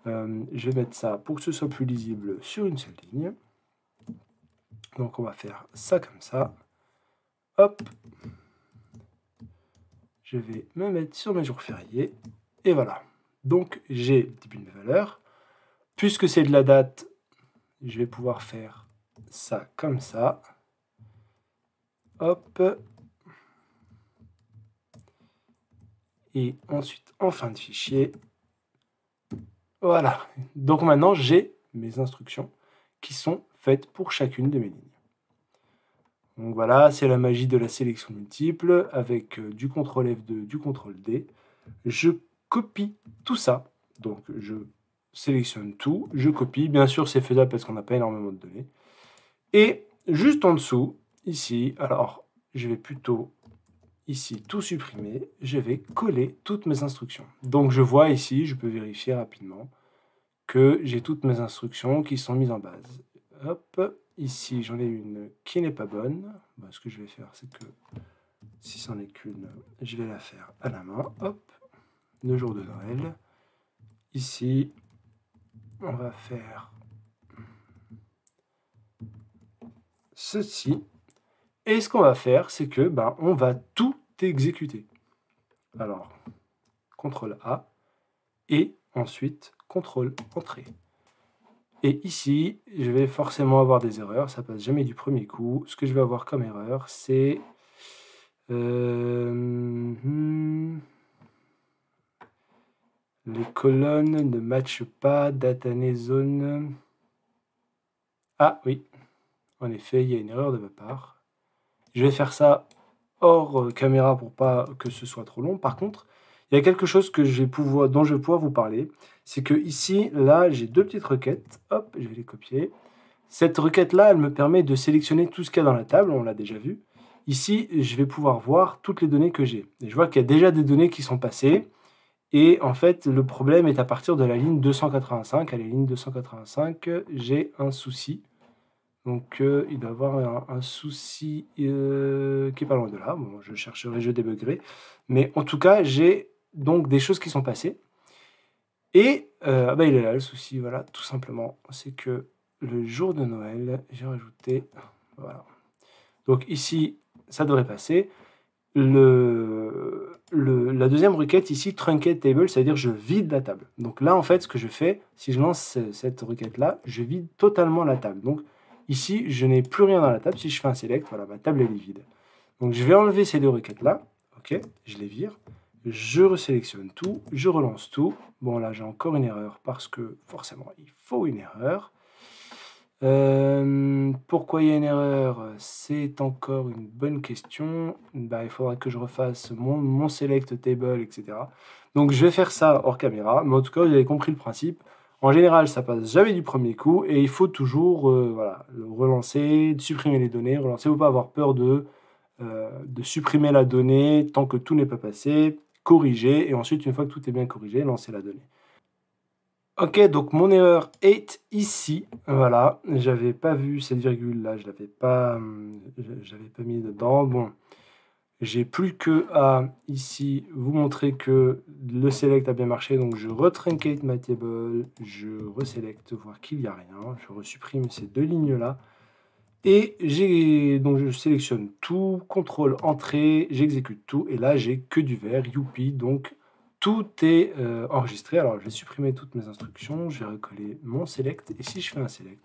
Je vais mettre ça pour que ce soit plus lisible sur une seule ligne. Donc on va faire ça comme ça. hop, je vais me mettre sur mes jours fériés, et voilà. Donc, j'ai le début de mes valeurs. Puisque c'est de la date, je vais pouvoir faire ça comme ça. Hop. Et ensuite, en fin de fichier, voilà. Donc maintenant, j'ai mes instructions qui sont faites pour chacune de mes lignes. Donc voilà, c'est la magie de la sélection multiple avec du CTRL F2, du CTRL D. Je copie tout ça. Donc je sélectionne tout, je copie. Bien sûr, c'est faisable parce qu'on n'a pas énormément de données. Et juste en dessous, ici, alors je vais plutôt ici tout supprimer. Je vais coller toutes mes instructions. Donc je vois ici, je peux vérifier rapidement que j'ai toutes mes instructions qui sont mises en base. Hop, ici j'en ai une qui n'est pas bonne. Bon, ce que je vais faire, c'est que si c'en est qu'une, je vais la faire à la main. Hop, le jour de Noël. Ici, on va faire ceci. Et ce qu'on va faire, c'est que on va tout exécuter. Alors, CTRL A et ensuite CTRL Entrée. Et ici, je vais forcément avoir des erreurs, ça passe jamais du premier coup. Ce que je vais avoir comme erreur, c'est les colonnes ne matchent pas, date, année, zone. Ah oui, en effet, il y a une erreur de ma part. Je vais faire ça hors caméra pour pas que ce soit trop long. Par contre, il y a quelque chose que dont je vais pouvoir vous parler. C'est que ici, là, j'ai deux petites requêtes. Hop, je vais les copier. Cette requête-là, elle me permet de sélectionner tout ce qu'il y a dans la table. On l'a déjà vu. Ici, je vais pouvoir voir toutes les données que j'ai. Et je vois qu'il y a déjà des données qui sont passées. Et en fait, le problème est à partir de la ligne 285. À la ligne 285, j'ai un souci. Donc, il doit y avoir un souci qui est pas loin de là. Bon, je chercherai, je débuggerai. Mais en tout cas, j'ai donc des choses qui sont passées. Et il est là le souci, voilà, tout simplement. C'est que le jour de Noël, j'ai rajouté... Voilà. Donc ici, ça devrait passer. La deuxième requête ici, truncate table, ça veut dire je vide la table. Donc là, en fait, ce que je fais, si je lance cette requête-là, je vide totalement la table. Donc ici, je n'ai plus rien dans la table. Si je fais un select, voilà, ma table, elle est vide. Donc je vais enlever ces deux requêtes-là. Ok, je les vire. Je resélectionne tout, je relance tout. Bon, là, j'ai encore une erreur parce que forcément, il faut une erreur. Pourquoi il y a une erreur? C'est encore une bonne question. Il faudra que je refasse mon select table, etc. Donc, je vais faire ça hors caméra. Mais en tout cas, vous avez compris le principe. En général, ça passe jamais du premier coup et il faut toujours le relancer, supprimer les données, relancer. Il ne faut pas avoir peur de supprimer la donnée tant que tout n'est pas passé, corriger et ensuite, une fois que tout est bien corrigé, lancer la donnée. Ok, donc mon erreur est ici. Voilà, j'avais pas vu cette virgule là, je l'avais pas mis dedans. Bon, j'ai plus que à ici vous montrer que le select a bien marché. Donc je retruncate ma table, je reselect, voir qu'il n'y a rien. Je resupprime ces deux lignes là. Et donc je sélectionne tout, CTRL Entrée, j'exécute tout. Et là, j'ai que du vert, youpi. Donc tout est enregistré. Alors, je vais supprimer toutes mes instructions. Je vais recoller mon select. Et si je fais un select,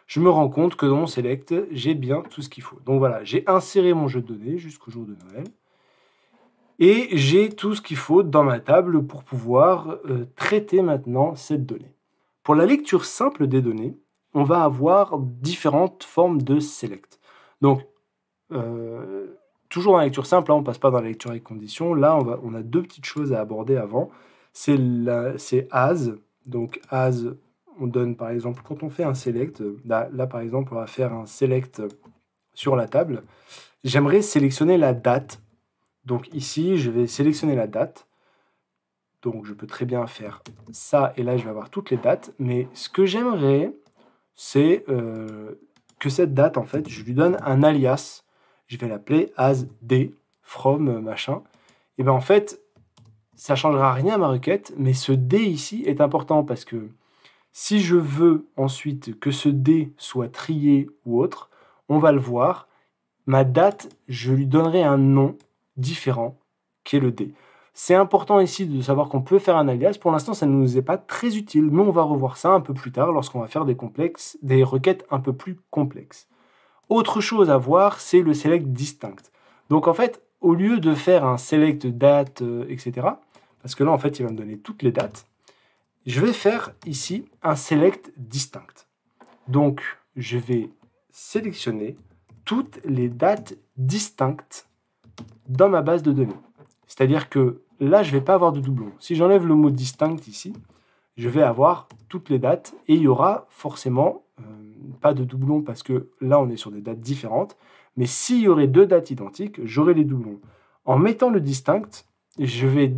je me rends compte que dans mon select, j'ai bien tout ce qu'il faut. Donc voilà, j'ai inséré mon jeu de données jusqu'au jour de Noël. Et j'ai tout ce qu'il faut dans ma table pour pouvoir traiter maintenant cette donnée. Pour la lecture simple des données, on va avoir différentes formes de select. Donc, toujours dans la lecture simple, on ne passe pas dans la lecture avec conditions. Là, on a deux petites choses à aborder avant. C'est as. Donc, as, on donne par exemple, quand on fait un select, là par exemple, on va faire un select sur la table. J'aimerais sélectionner la date. Donc ici, je vais sélectionner la date. Donc, je peux très bien faire ça, et là, je vais avoir toutes les dates. Mais ce que j'aimerais, c'est que cette date, en fait, je lui donne un alias. Je vais l'appeler as d from machin. Et bien, en fait, ça ne changera rien à ma requête, mais ce d ici est important parce que si je veux ensuite que ce d soit trié ou autre, on va le voir. ma date, je lui donnerai un nom différent qui est le D. C'est important ici de savoir qu'on peut faire un alias. Pour l'instant, ça ne nous est pas très utile, mais on va revoir ça un peu plus tard lorsqu'on va faire des requêtes un peu plus complexes. Autre chose à voir, c'est le select distinct. Donc en fait, au lieu de faire un select date, etc., parce que là, en fait, il va me donner toutes les dates, je vais faire ici un select distinct. Donc, je vais sélectionner toutes les dates distinctes dans ma base de données. C'est-à-dire que là, je ne vais pas avoir de doublons. Si j'enlève le mot distinct ici, je vais avoir toutes les dates et il y aura forcément pas de doublons parce que là, on est sur des dates différentes. Mais s'il y aurait deux dates identiques, j'aurai les doublons. En mettant le distinct, je vais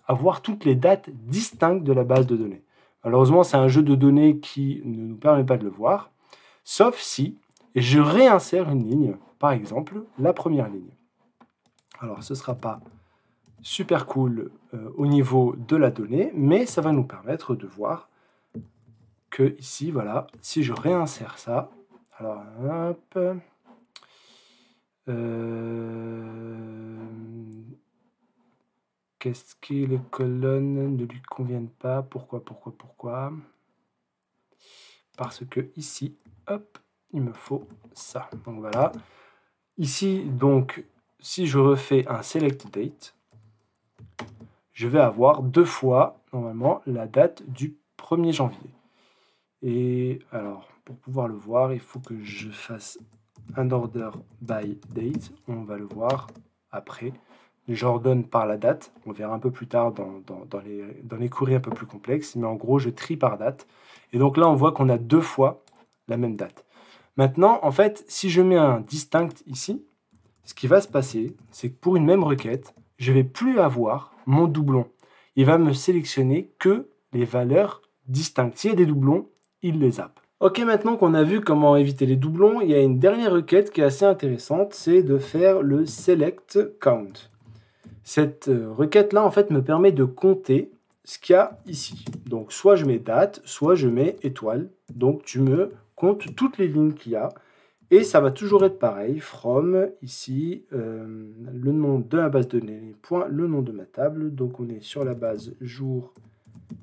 avoir toutes les dates distinctes de la base de données. Malheureusement, c'est un jeu de données qui ne nous permet pas de le voir, sauf si je réinsère une ligne, par exemple, la première ligne. Alors, ce ne sera pas super cool au niveau de la donnée, mais ça va nous permettre de voir que ici, voilà, si je réinsère ça, alors, hop, qu'est-ce que les colonnes ne lui conviennent pas? Pourquoi? Parce que ici, hop, il me faut ça. Donc voilà. Ici, donc, si je refais un select date, je vais avoir deux fois, normalement, la date du 1er janvier. Et alors, pour pouvoir le voir, il faut que je fasse un order by date. On va le voir après. J'ordonne par la date. On verra un peu plus tard dans les queries un peu plus complexes. Mais en gros, je trie par date. Et donc là, on voit qu'on a deux fois la même date. Maintenant, en fait, si je mets un distinct ici, ce qui va se passer, c'est que pour une même requête, je ne vais plus avoir mon doublon. Il va me sélectionner que les valeurs distinctes. S'il y a des doublons, il les zappe. Ok, maintenant qu'on a vu comment éviter les doublons, il y a une dernière requête qui est assez intéressante, c'est de faire le select count. Cette requête-là, en fait, me permet de compter ce qu'il y a ici. Donc, soit je mets date, soit je mets étoile. Donc, tu me comptes toutes les lignes qu'il y a. Et ça va toujours être pareil. From, ici, le nom de ma base de données, point, le nom de ma table. Donc, on est sur la base jour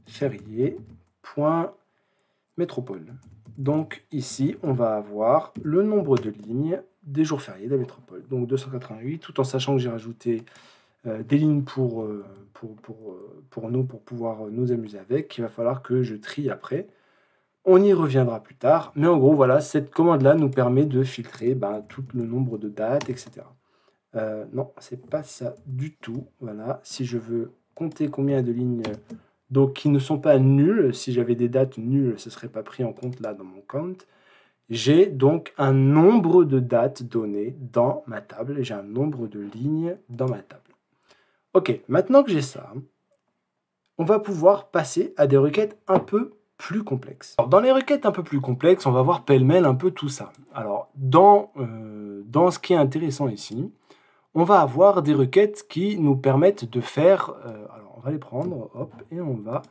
férié, point, métropole. Donc, ici, on va avoir le nombre de lignes des jours fériés de la métropole. Donc, 288, tout en sachant que j'ai rajouté des lignes pour nous, pour pouvoir nous amuser avec. Il va falloir que je trie après. On y reviendra plus tard. Mais en gros, voilà, cette commande-là nous permet de filtrer tout le nombre de dates, etc. Non, c'est pas ça du tout. Voilà, si je veux compter combien de lignes donc qui ne sont pas nulles, si j'avais des dates nulles, ce ne serait pas pris en compte là dans mon count. J'ai donc un nombre de dates données dans ma table, j'ai un nombre de lignes dans ma table. Ok, maintenant que j'ai ça, on va pouvoir passer à des requêtes un peu plus complexes. Alors, dans les requêtes un peu plus complexes, on va voir pêle-mêle un peu tout ça. Alors, dans ce qui est intéressant ici, on va avoir des requêtes qui nous permettent de faire... alors, on va les prendre, hop, et on va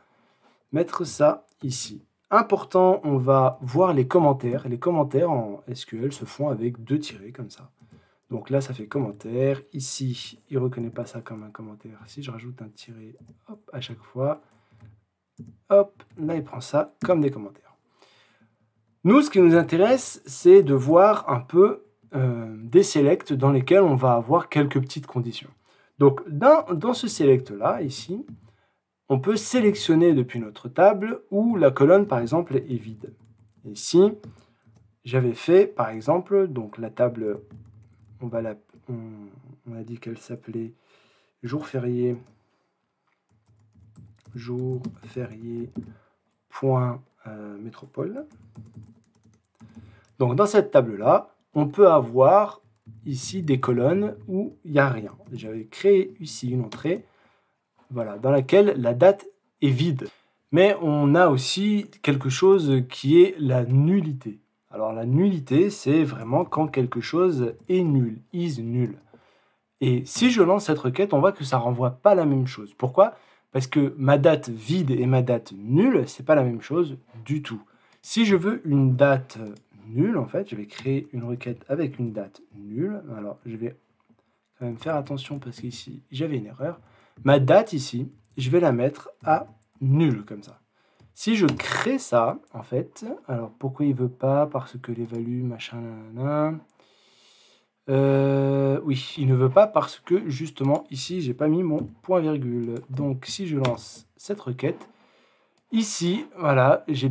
mettre ça ici. Important, on va voir les commentaires. Les commentaires en SQL se font avec deux tirets, comme ça. Donc là, ça fait commentaire. Ici, il ne reconnaît pas ça comme un commentaire. Si je rajoute un tiret, hop, à chaque fois, hop, là, il prend ça comme des commentaires. Nous, ce qui nous intéresse, c'est de voir un peu des selects dans lesquels on va avoir quelques petites conditions. Donc, dans ce select-là, ici, on peut sélectionner depuis notre table où la colonne, par exemple, est vide. Ici, j'avais fait, par exemple, donc la table, on a dit qu'elle s'appelait jour férié, point métropole. Donc, dans cette table-là, on peut avoir ici des colonnes où il n'y a rien. J'avais créé ici une entrée, voilà, dans laquelle la date est vide. Mais on a aussi quelque chose qui est la nullité. Alors la nullité, c'est vraiment quand quelque chose est nul, is nul. Et si je lance cette requête, on voit que ça ne renvoie pas la même chose. Pourquoi? Parce que ma date vide et ma date nulle, c'est pas la même chose du tout. Si je veux une date nulle, en fait. Je vais créer une requête avec une date nulle. Alors, je vais quand même faire attention parce qu'ici, j'avais une erreur. Ma date ici, je vais la mettre à nulle, comme ça. Si je crée ça, en fait, alors pourquoi il veut pas? Parce que les values, machin, nanana. Oui, il ne veut pas parce que justement ici j'ai pas mis mon point virgule. Donc si je lance cette requête, ici, voilà, j'ai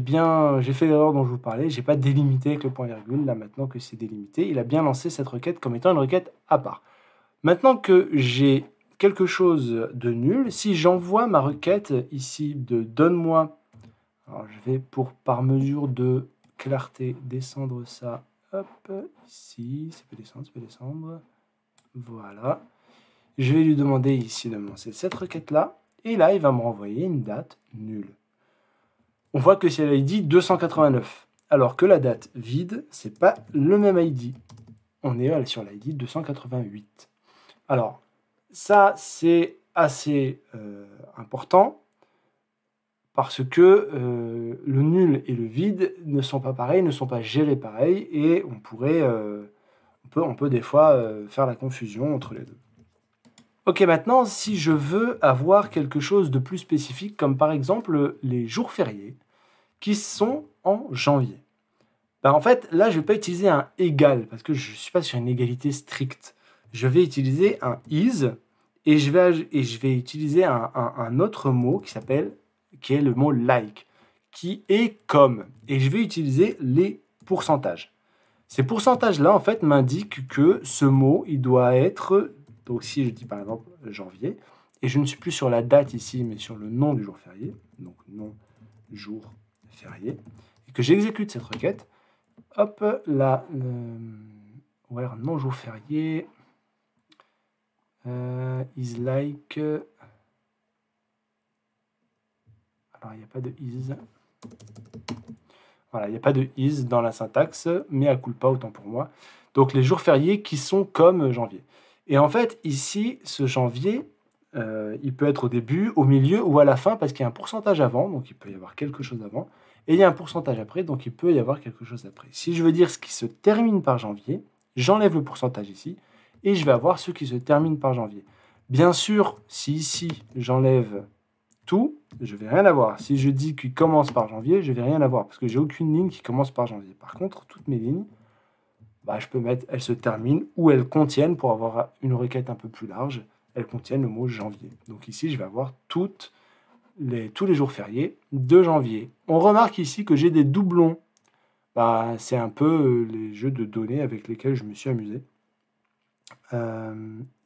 fait l'erreur dont je vous parlais, j'ai pas délimité avec le point virgule. Là maintenant que c'est délimité, il a bien lancé cette requête comme étant une requête à part. Maintenant que j'ai quelque chose de nul, si j'envoie ma requête ici de donne-moi, alors je vais par mesure de clarté descendre ça. Hop, ici, ça peut descendre, ça peut descendre. Voilà. Je vais lui demander ici de me lancer cette requête-là. Et là, il va me renvoyer une date nulle. On voit que c'est l'ID 289. Alors que la date vide, c'est pas le même ID. On est sur l'ID 288. Alors, ça, c'est assez important. Parce que le nul et le vide ne sont pas pareils, ne sont pas gérés pareil, et on peut des fois faire la confusion entre les deux. Ok, maintenant, si je veux avoir quelque chose de plus spécifique, comme par exemple les jours fériés, qui sont en janvier. Ben, en fait, là, je ne vais pas utiliser un égal, parce que je ne suis pas sur une égalité stricte. Je vais utiliser un is, et je vais utiliser un autre mot qui est le mot like, qui est comme. Et je vais utiliser les pourcentages. Ces pourcentages-là, en fait, m'indiquent que ce mot, il doit être... Donc, si je dis, par exemple, janvier, et je ne suis plus sur la date ici, mais sur le nom du jour férié, donc nom, jour, férié, et que j'exécute cette requête, hop, là, where non jour férié, is like... Alors, il n'y a pas de is. Voilà, il n'y a pas de is dans la syntaxe, mais à culpa, autant pour moi. Donc, les jours fériés qui sont comme janvier. Et en fait, ici, ce janvier, il peut être au début, au milieu ou à la fin, parce qu'il y a un pourcentage avant, donc il peut y avoir quelque chose avant, et il y a un pourcentage après, donc il peut y avoir quelque chose après. Si je veux dire ce qui se termine par janvier, j'enlève le pourcentage ici, et je vais avoir ce qui se termine par janvier. Bien sûr, si ici, j'enlève tout, je vais rien avoir. Si je dis qu'il commence par janvier, je vais rien avoir parce que j'ai aucune ligne qui commence par janvier. Par contre, toutes mes lignes, bah, je peux mettre elles se terminent ou elles contiennent, pour avoir une requête un peu plus large, elles contiennent le mot janvier. Donc ici, je vais avoir tous les jours fériés de janvier. On remarque ici que j'ai des doublons. Bah, c'est un peu les jeux de données avec lesquels je me suis amusé.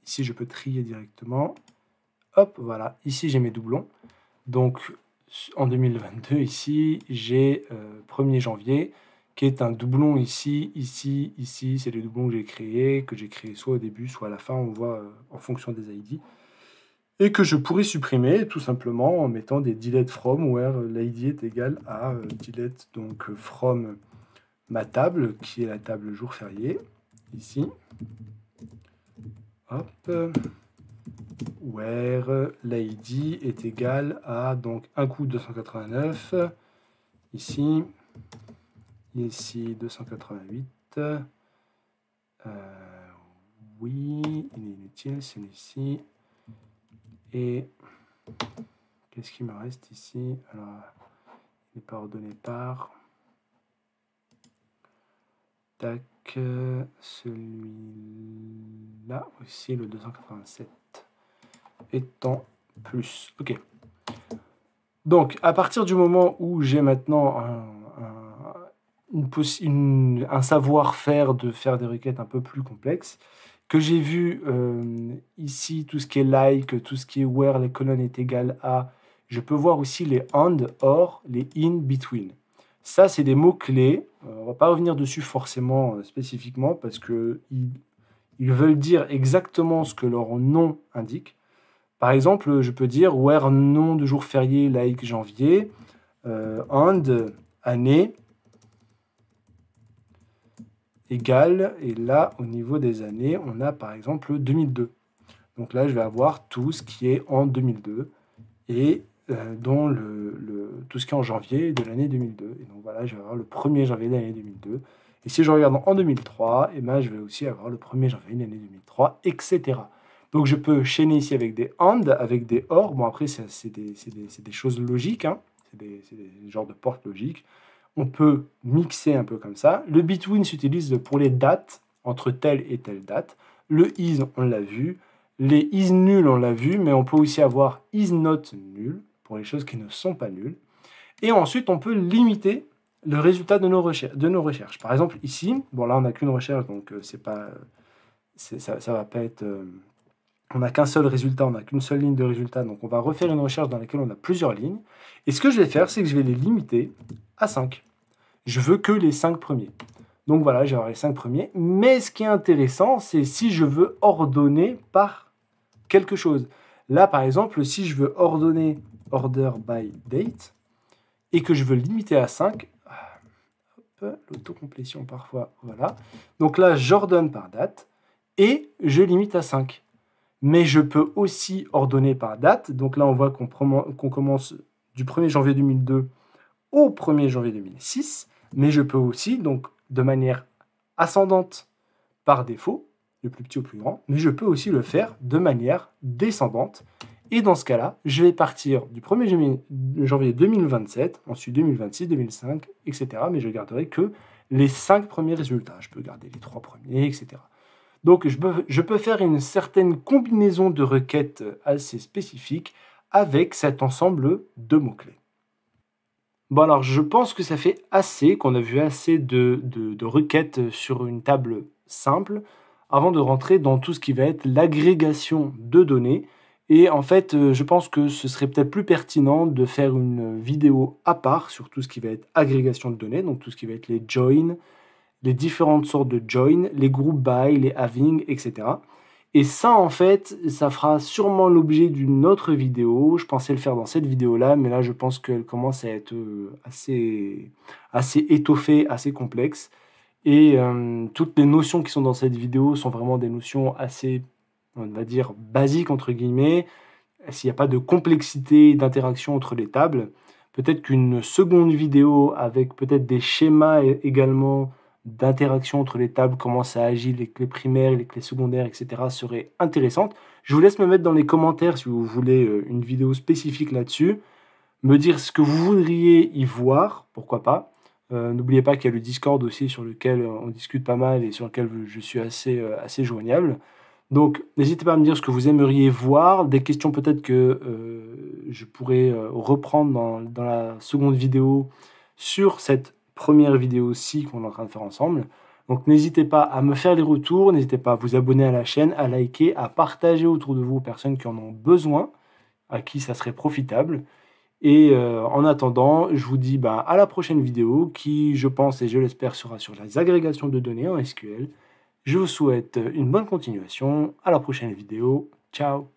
Ici, je peux trier directement. Hop, voilà. Ici, j'ai mes doublons. Donc, en 2022, ici, j'ai 1er janvier, qui est un doublon ici, ici, ici. C'est les doublons que j'ai créés soit au début, soit à la fin, on voit en fonction des ID. Et que je pourrais supprimer tout simplement en mettant des delete from, where l'ID est égal à delete, donc from ma table, qui est la table jour férié, ici. Hop. Where l'ID est égal à donc un coup 289, ici 288, oui, il est inutile celui-ci, et qu'est-ce qui me reste ici? Alors, il n'est pas ordonné par, tac, celui-là aussi, le 287. Étant plus. Ok. Donc, à partir du moment où j'ai maintenant un savoir-faire de faire des requêtes un peu plus complexes, que j'ai vu ici tout ce qui est like, tout ce qui est where les colonnes est égal à, je peux voir aussi les and, or, les in, between. Ça, c'est des mots-clés. On ne va pas revenir dessus forcément spécifiquement parce qu'ils veulent dire exactement ce que leur nom indique. Par exemple, je peux dire where nom de jour férié like janvier, and année égale, et là au niveau des années, on a par exemple 2002. Donc là, je vais avoir tout ce qui est en 2002 et dont tout ce qui est en janvier de l'année 2002. Et donc voilà, je vais avoir le 1er janvier de l'année 2002 Et si je regarde en 2003, eh ben, je vais aussi avoir le 1er janvier de l'année 2003, etc. Donc je peux chaîner ici avec des AND, avec des OR. Bon, après, c'est des choses logiques, hein. C'est des genres de portes logiques. On peut mixer un peu comme ça. Le between s'utilise pour les dates, entre telle et telle date. Le is, on l'a vu. Les is nuls, on l'a vu, mais on peut aussi avoir is not nul, pour les choses qui ne sont pas nulles. Et ensuite, on peut limiter le résultat de nos recherches. Par exemple, ici, bon là, on n'a qu'une recherche, donc ça va pas être... on n'a qu'un seul résultat, on n'a qu'une seule ligne de résultat, donc on va refaire une recherche dans laquelle on a plusieurs lignes. Et ce que je vais faire, c'est que je vais les limiter à 5. Je veux que les 5 premiers. Donc voilà, je vais avoir les 5 premiers. Mais ce qui est intéressant, c'est si je veux ordonner par quelque chose. Là, par exemple, si je veux ordonner order by date et que je veux limiter à 5, l'autocomplétion parfois, voilà. Donc là, j'ordonne par date et je limite à 5. Mais je peux aussi ordonner par date. Donc là, on voit qu'on commence du 1er janvier 2002 au 1er janvier 2006. Mais je peux aussi, donc de manière ascendante par défaut, du plus petit au plus grand, mais je peux aussi le faire de manière descendante. Et dans ce cas-là, je vais partir du 1er janvier 2027, ensuite 2026, 2005, etc. Mais je garderai que les 5 premiers résultats. Je peux garder les 3 premiers, etc. Donc je peux faire une certaine combinaison de requêtes assez spécifiques avec cet ensemble de mots-clés. Bon alors, je pense que ça fait assez, qu'on a vu assez de requêtes sur une table simple, avant de rentrer dans tout ce qui va être l'agrégation de données. Et en fait, je pense que ce serait peut-être plus pertinent de faire une vidéo à part sur tout ce qui va être agrégation de données, donc tout ce qui va être les joins, les différentes sortes de joins, les group by, les having, etc. Et ça, en fait, ça fera sûrement l'objet d'une autre vidéo. Je pensais le faire dans cette vidéo-là, mais là, je pense qu'elle commence à être assez étoffée, assez complexe. Et toutes les notions qui sont dans cette vidéo sont vraiment des notions assez, on va dire, basiques, entre guillemets. S'il n'y a pas de complexité d'interaction entre les tables, peut-être qu'une seconde vidéo avec peut-être des schémas également d'interaction entre les tables, comment ça agit, les clés primaires, les clés secondaires, etc. serait intéressante. Je vous laisse me mettre dans les commentaires si vous voulez une vidéo spécifique là-dessus, me dire ce que vous voudriez y voir, pourquoi pas. N'oubliez pas qu'il y a le Discord aussi sur lequel on discute pas mal et sur lequel je suis assez joignable. Donc n'hésitez pas à me dire ce que vous aimeriez voir, des questions peut-être que je pourrais reprendre dans la seconde vidéo sur cette première vidéo-ci qu'on est en train de faire ensemble. Donc n'hésitez pas à me faire les retours, n'hésitez pas à vous abonner à la chaîne, à liker, à partager autour de vous aux personnes qui en ont besoin, à qui ça serait profitable. Et en attendant, je vous dis à la prochaine vidéo qui, je pense et je l'espère, sera sur les agrégations de données en SQL. Je vous souhaite une bonne continuation. À la prochaine vidéo. Ciao!